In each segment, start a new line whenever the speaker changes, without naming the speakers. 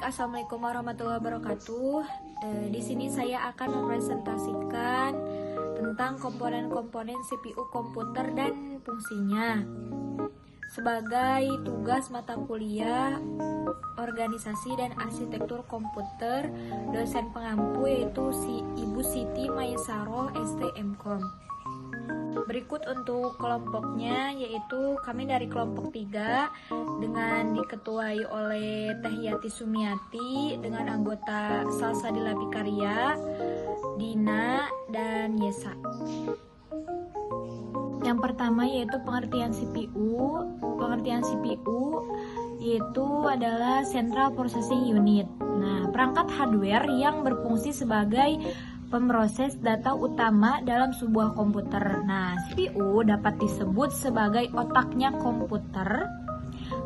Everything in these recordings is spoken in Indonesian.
Assalamualaikum warahmatullahi wabarakatuh. Di sini saya akan mempresentasikan tentang komponen-komponen CPU komputer dan fungsinya. Sebagai tugas mata kuliah organisasi dan arsitektur komputer, dosen pengampu yaitu Ibu Siti Mayasaroh STMkom. Berikut untuk kelompoknya, yaitu kami dari kelompok 3 dengan diketuai oleh Teh Yati Sumiati dengan anggota Salsabila Pikaria, Dina, dan Yesa. Yang pertama yaitu pengertian CPU. Pengertian CPU yaitu adalah Central Processing Unit. Nah, perangkat hardware yang berfungsi sebagai pemroses data utama dalam sebuah komputer. Nah, CPU dapat disebut sebagai otaknya komputer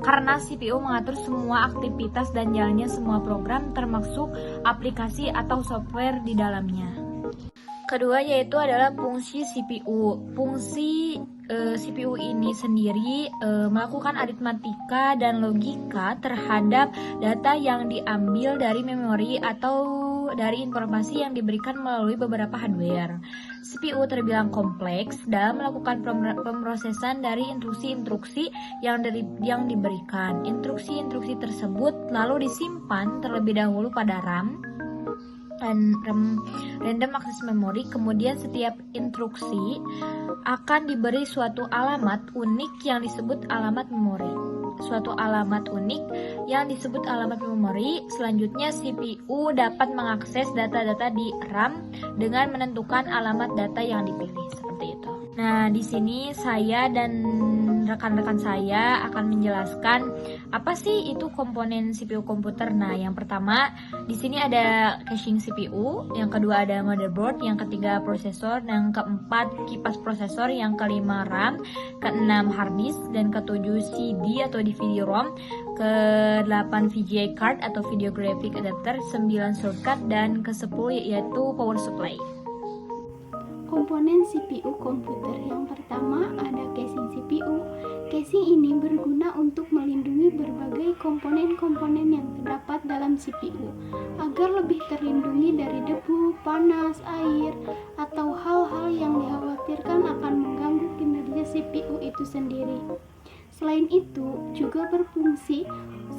karena CPU mengatur semua aktivitas dan jalannya semua program termasuk aplikasi atau software di dalamnya. Kedua yaitu adalah fungsi CPU. Fungsi CPU ini sendiri melakukan aritmatika dan logika terhadap data yang diambil dari memori atau dari informasi yang diberikan melalui beberapa hardware. CPU terbilang kompleks dalam melakukan pemrosesan dari instruksi-instruksi yang diberikan. Instruksi-instruksi tersebut lalu disimpan terlebih dahulu pada RAM dan random access memory. Kemudian setiap instruksi akan diberi suatu alamat unik yang disebut alamat memori. Suatu alamat unik yang disebut alamat memori. Selanjutnya CPU dapat mengakses data-data di RAM dengan menentukan alamat data yang dipilih, seperti itu. Nah, di sini saya dan rekan-rekan saya akan menjelaskan apa sih itu komponen CPU komputer. Nah, yang pertama di sini ada caching CPU, yang kedua ada motherboard, yang ketiga prosesor, yang keempat kipas prosesor, yang kelima RAM, keenam hard disk, dan ketujuh CD atau DVD-ROM, ke-8 VGA card atau video graphic adapter, 9 shortcut, dan ke-10 yaitu power supply.
Komponen CPU komputer yang pertama ada casing CPU. Casing ini berguna untuk melindungi berbagai komponen-komponen yang terdapat dalam CPU agar lebih terlindungi dari debu, panas, air, atau hal-hal yang dikhawatirkan akan mengganggu kinerja CPU itu sendiri. Selain itu, juga berfungsi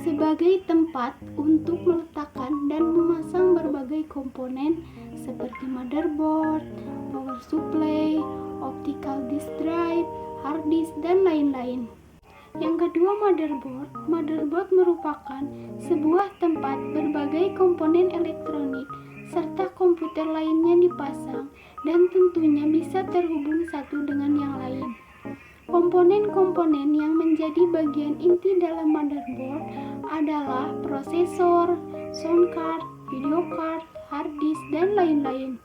sebagai tempat untuk meletakkan dan memasang berbagai komponen seperti motherboard, power supply, optical disk drive, hard disk, dan lain-lain. Yang kedua, motherboard. Motherboard merupakan sebuah tempat berbagai komponen elektronik serta komputer lainnya dipasang dan tentunya bisa terhubung satu dengan yang lain. Komponen-komponen yang menjadi bagian inti dalam motherboard adalah prosesor, sound card, video card, hard disk, dan lain-lain.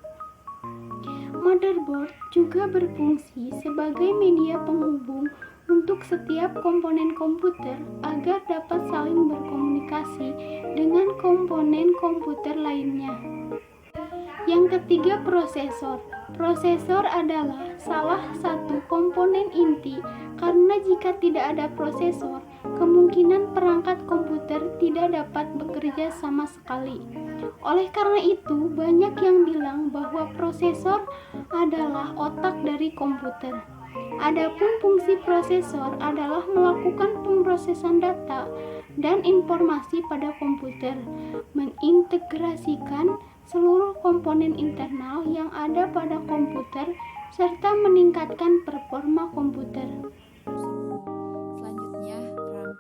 Motherboard juga berfungsi sebagai media penghubung untuk setiap komponen komputer agar dapat saling berkomunikasi dengan komponen komputer lainnya. Yang ketiga, prosesor. Prosesor adalah salah satu komponen inti karena jika tidak ada prosesor, kemungkinan perangkat komputer tidak dapat bekerja sama sekali. Oleh karena itu, banyak yang bilang bahwa prosesor adalah otak dari komputer. Adapun fungsi prosesor adalah melakukan pemrosesan data dan informasi pada komputer, mengintegrasikan seluruh komponen internal yang ada pada komputer, serta meningkatkan performa komputer.
Selanjutnya, RAM.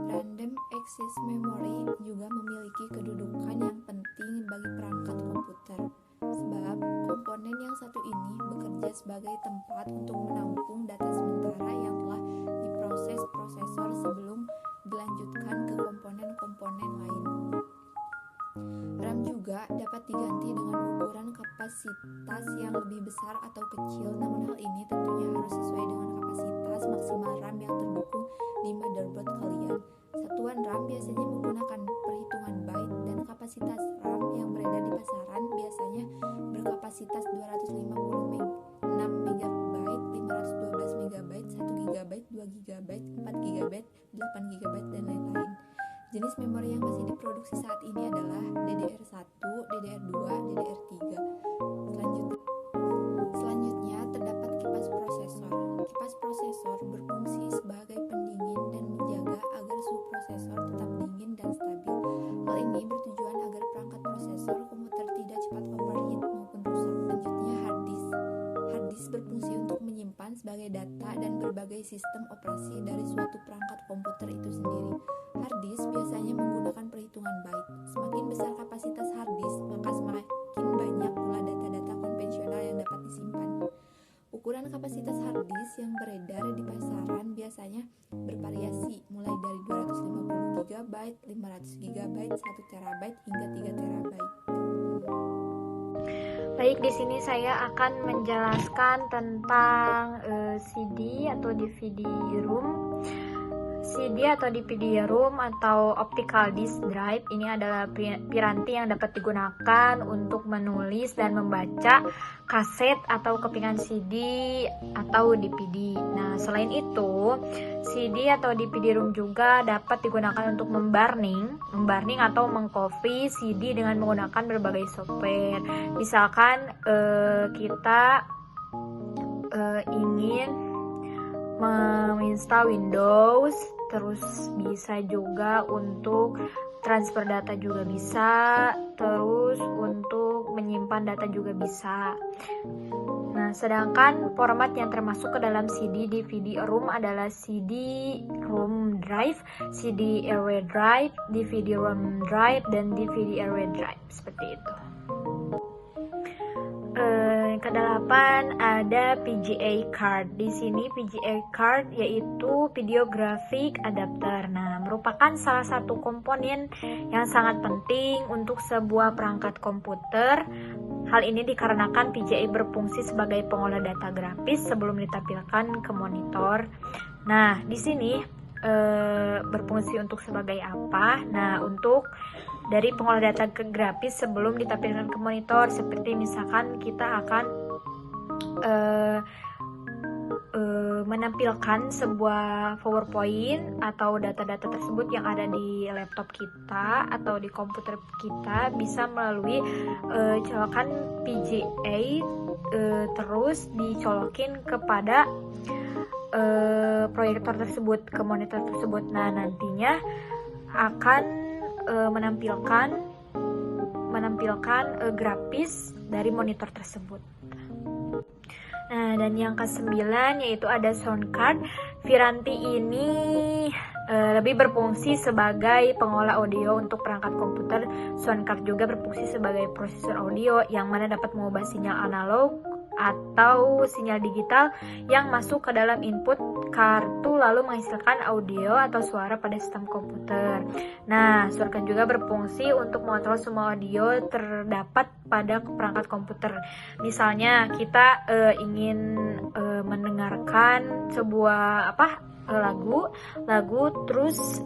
Random Access Memory juga memiliki kedudukan yang penting bagi perangkat komputer, sebab komponen yang satu ini bekerja sebagai tempat untuk menampung data sementara yang telah diproses prosesor sebelum dilanjutkan ke komponen-komponen lain. RAM juga dapat diganti dengan ukuran kapasitas yang lebih besar atau kecil, namun hal ini tentunya harus sesuai dengan kapasitas maksimal RAM yang terdukung di motherboard kalian. Satuan RAM biasanya menggunakan perhitungan byte dan kapasitas RAM yang beredar di pasaran biasanya berkapasitas 256 MB, 512 MB, 1 GB, 2 GB, 4 GB, 8 GB, dan lain-lain. Jenis memori yang masih diproduksi saat ini adalah DDR1, DDR2, DDR3. Selanjutnya terdapat kipas prosesor. Kipas prosesor berfungsi sebagai pendingin dan menjaga agar suhu prosesor tetap dingin dan stabil. Hal ini bertujuan agar perangkat prosesor komputer tidak cepat overheat maupun rusak. Selanjutnya hard disk. Hard disk berfungsi untuk menyimpan sebagai data dan berbagai sistem operasi dari suatu perangkat komputer itu sendiri. Hard disk biasanya menggunakan perhitungan byte. Semakin besar kapasitas hard disk, maka semakin banyak pula data-data konvensional yang dapat disimpan. Ukuran kapasitas hard disk yang beredar di pasaran biasanya bervariasi mulai dari 250 GB, 500 GB, 1 TB hingga 3 TB.
Baik, di sini saya akan menjelaskan tentang CD atau DVD ROM. CD atau DVD ROM atau optical disk drive ini adalah piranti yang dapat digunakan untuk menulis dan membaca kaset atau kepingan CD atau DVD. Nah, selain itu, CD atau DVD ROM juga dapat digunakan untuk membarning atau mengcopy CD dengan menggunakan berbagai software. Misalkan kita ingin menginstal Windows, terus bisa juga untuk transfer data juga bisa, terus untuk menyimpan data juga bisa. Nah, sedangkan format yang termasuk ke dalam CD DVD ROM adalah CD ROM drive, CD RW drive, DVD ROM drive, dan DVD RW drive, seperti itu. Kedelapan ada VGA card. Di sini VGA card yaitu video graphic adapter. Nah, merupakan salah satu komponen yang sangat penting untuk sebuah perangkat komputer. Hal ini dikarenakan VGA berfungsi sebagai pengolah data grafis sebelum ditampilkan ke monitor. Nah, di sini berfungsi untuk sebagai apa? Nah, untuk dari pengolah data ke grafis sebelum ditampilkan ke monitor, seperti misalkan kita akan menampilkan sebuah PowerPoint atau data-data tersebut yang ada di laptop kita atau di komputer kita bisa melalui colokan VGA, terus dicolokin kepada proyektor tersebut, ke monitor tersebut. Nah, nantinya akan menampilkan grafis dari monitor tersebut. Nah, dan yang ke-9 yaitu ada sound card. Piranti ini lebih berfungsi sebagai pengolah audio untuk perangkat komputer. Sound card juga berfungsi sebagai prosesor audio yang mana dapat mengubah sinyal analog atau sinyal digital yang masuk ke dalam input kartu lalu menghasilkan audio atau suara pada sistem komputer. Nah, sound card juga berfungsi untuk mengontrol semua audio terdapat pada perangkat komputer. Misalnya kita ingin mendengarkan sebuah lagu terus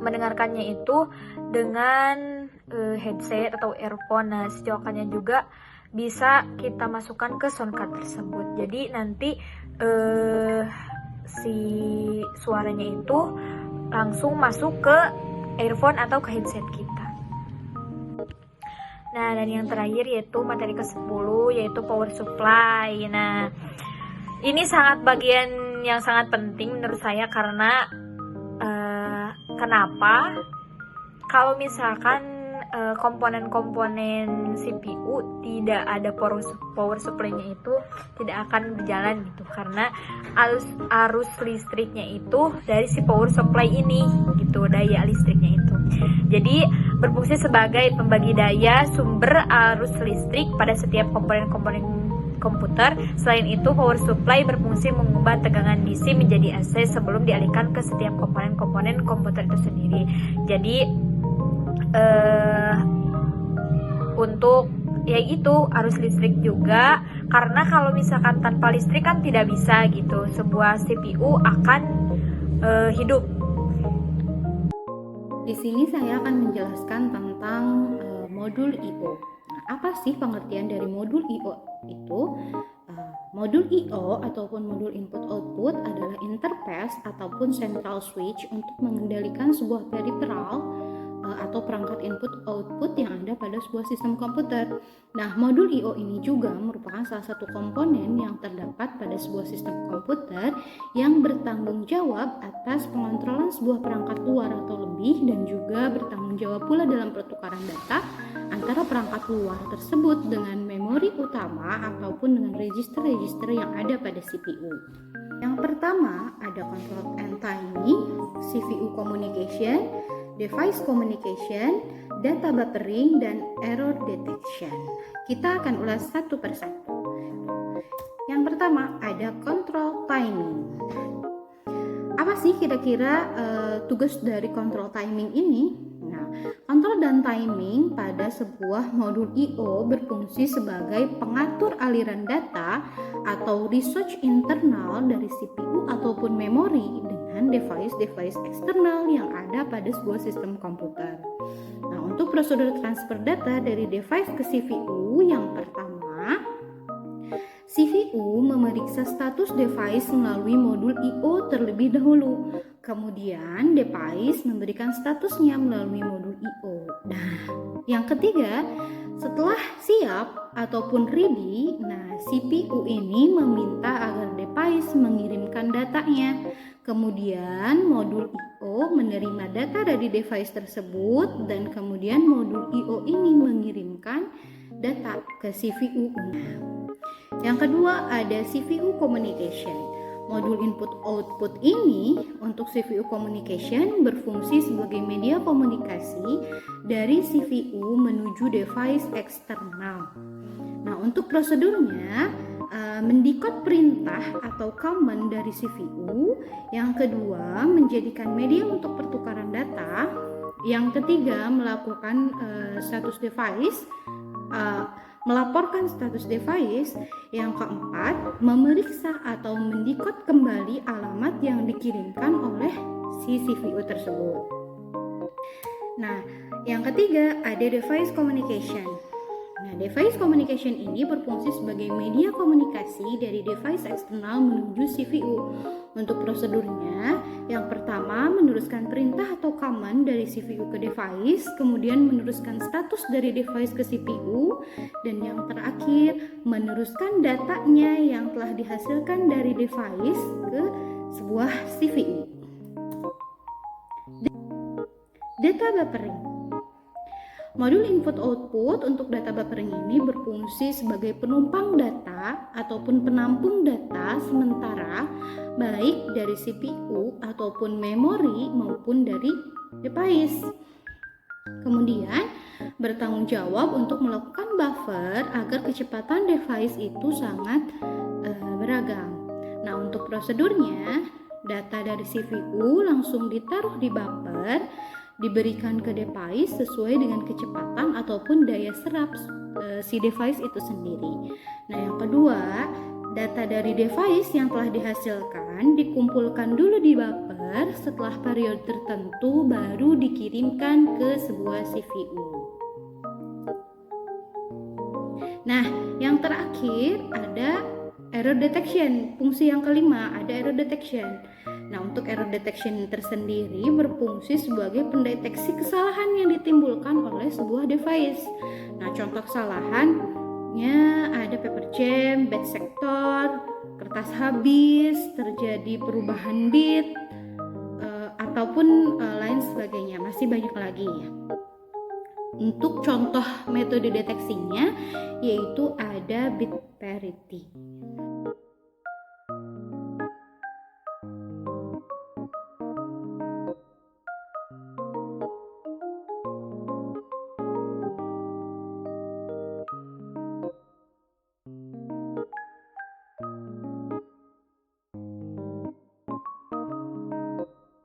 mendengarkannya itu dengan headset atau earphone. Nah, colokannya juga bisa kita masukkan ke sound card tersebut. Jadi nanti si suaranya itu langsung masuk ke earphone atau ke headset kita. Nah, dan yang terakhir yaitu materi ke-10 yaitu power supply. Nah, ini bagian yang sangat penting menurut saya karena kenapa? Kalau misalkan komponen-komponen CPU tidak ada power supply-nya itu tidak akan berjalan gitu, karena arus listriknya itu dari si power supply ini gitu, daya listriknya itu. Jadi berfungsi sebagai pembagi daya sumber arus listrik pada setiap komponen-komponen komputer. Selain itu, power supply berfungsi mengubah tegangan DC menjadi AC sebelum dialihkan ke setiap komponen-komponen komputer itu sendiri. Jadi untuk yaitu arus listrik juga, karena kalau misalkan tanpa listrik kan tidak bisa gitu sebuah CPU akan hidup.
Di sini saya akan menjelaskan tentang modul I/O. Nah, apa sih pengertian dari modul I/O itu? Modul I/O ataupun modul input output adalah interface CPS ataupun central switch untuk mengendalikan sebuah peripheral atau perangkat input-output yang ada pada sebuah sistem komputer. Nah, modul I/O ini juga merupakan salah satu komponen yang terdapat pada sebuah sistem komputer yang bertanggung jawab atas pengontrolan sebuah perangkat luar atau lebih, dan juga bertanggung jawab pula dalam pertukaran data antara perangkat luar tersebut dengan memori utama ataupun dengan register-register yang ada pada CPU. Yang pertama ada control and timing, CPU communication, device communication, data buffering, dan error detection. Kita akan ulas satu persatu. Yang pertama ada control timing. Apa sih kira-kira tugas dari control timing ini? Nah, kontrol dan timing pada sebuah modul I/O berfungsi sebagai pengatur aliran data atau research internal dari CPU ataupun memori dengan device-device eksternal yang ada pada sebuah sistem komputer. Nah, untuk prosedur transfer data dari device ke CPU, yang pertama, CPU memeriksa status device melalui modul I/O terlebih dahulu. Kemudian device memberikan statusnya melalui modul I/O. Nah, yang ketiga, setelah siap ataupun ready, CPU ini meminta agar device mengirimkan datanya. Kemudian modul I/O menerima data dari device tersebut, dan kemudian modul I/O ini mengirimkan data ke CPU. Yang kedua ada CPU communication. Modul input-output ini untuk CPU communication berfungsi sebagai media komunikasi dari CPU menuju device eksternal. Nah, untuk prosedurnya, mendekode perintah atau command dari CPU. Yang kedua, menjadikan media untuk pertukaran data. Yang ketiga, melakukan status device, melaporkan status device. Yang keempat, memeriksa atau mendekode kembali alamat yang dikirimkan oleh si CPU tersebut. Nah, yang ketiga ada device communication. Nah, device communication ini berfungsi sebagai media komunikasi dari device eksternal menuju CPU. Untuk prosedurnya, yang pertama meneruskan perintah atau command dari CPU ke device, kemudian meneruskan status dari device ke CPU, dan yang terakhir meneruskan datanya yang telah dihasilkan dari device ke sebuah CPU. Data buffering. Modul input-output untuk data buffering ini berfungsi sebagai penumpang data ataupun penampung data sementara, baik dari CPU ataupun memori maupun dari device. Kemudian bertanggung jawab untuk melakukan buffer agar kecepatan device itu sangat beragam. Nah, untuk prosedurnya, data dari CPU langsung ditaruh di buffer, diberikan ke device sesuai dengan kecepatan ataupun daya serap si device itu sendiri. Nah, yang kedua, data dari device yang telah dihasilkan dikumpulkan dulu di buffer, setelah periode tertentu baru dikirimkan ke sebuah CPU. Nah, yang terakhir ada error detection. Fungsi yang kelima ada error detection. Nah, untuk error detection tersendiri berfungsi sebagai pendeteksi kesalahan yang ditimbulkan oleh sebuah device. Nah, contoh kesalahannya ada paper jam, bad sector, kertas habis, terjadi perubahan bit, ataupun lain sebagainya. Masih banyak lagi ya. Untuk contoh metode deteksinya yaitu ada bit parity.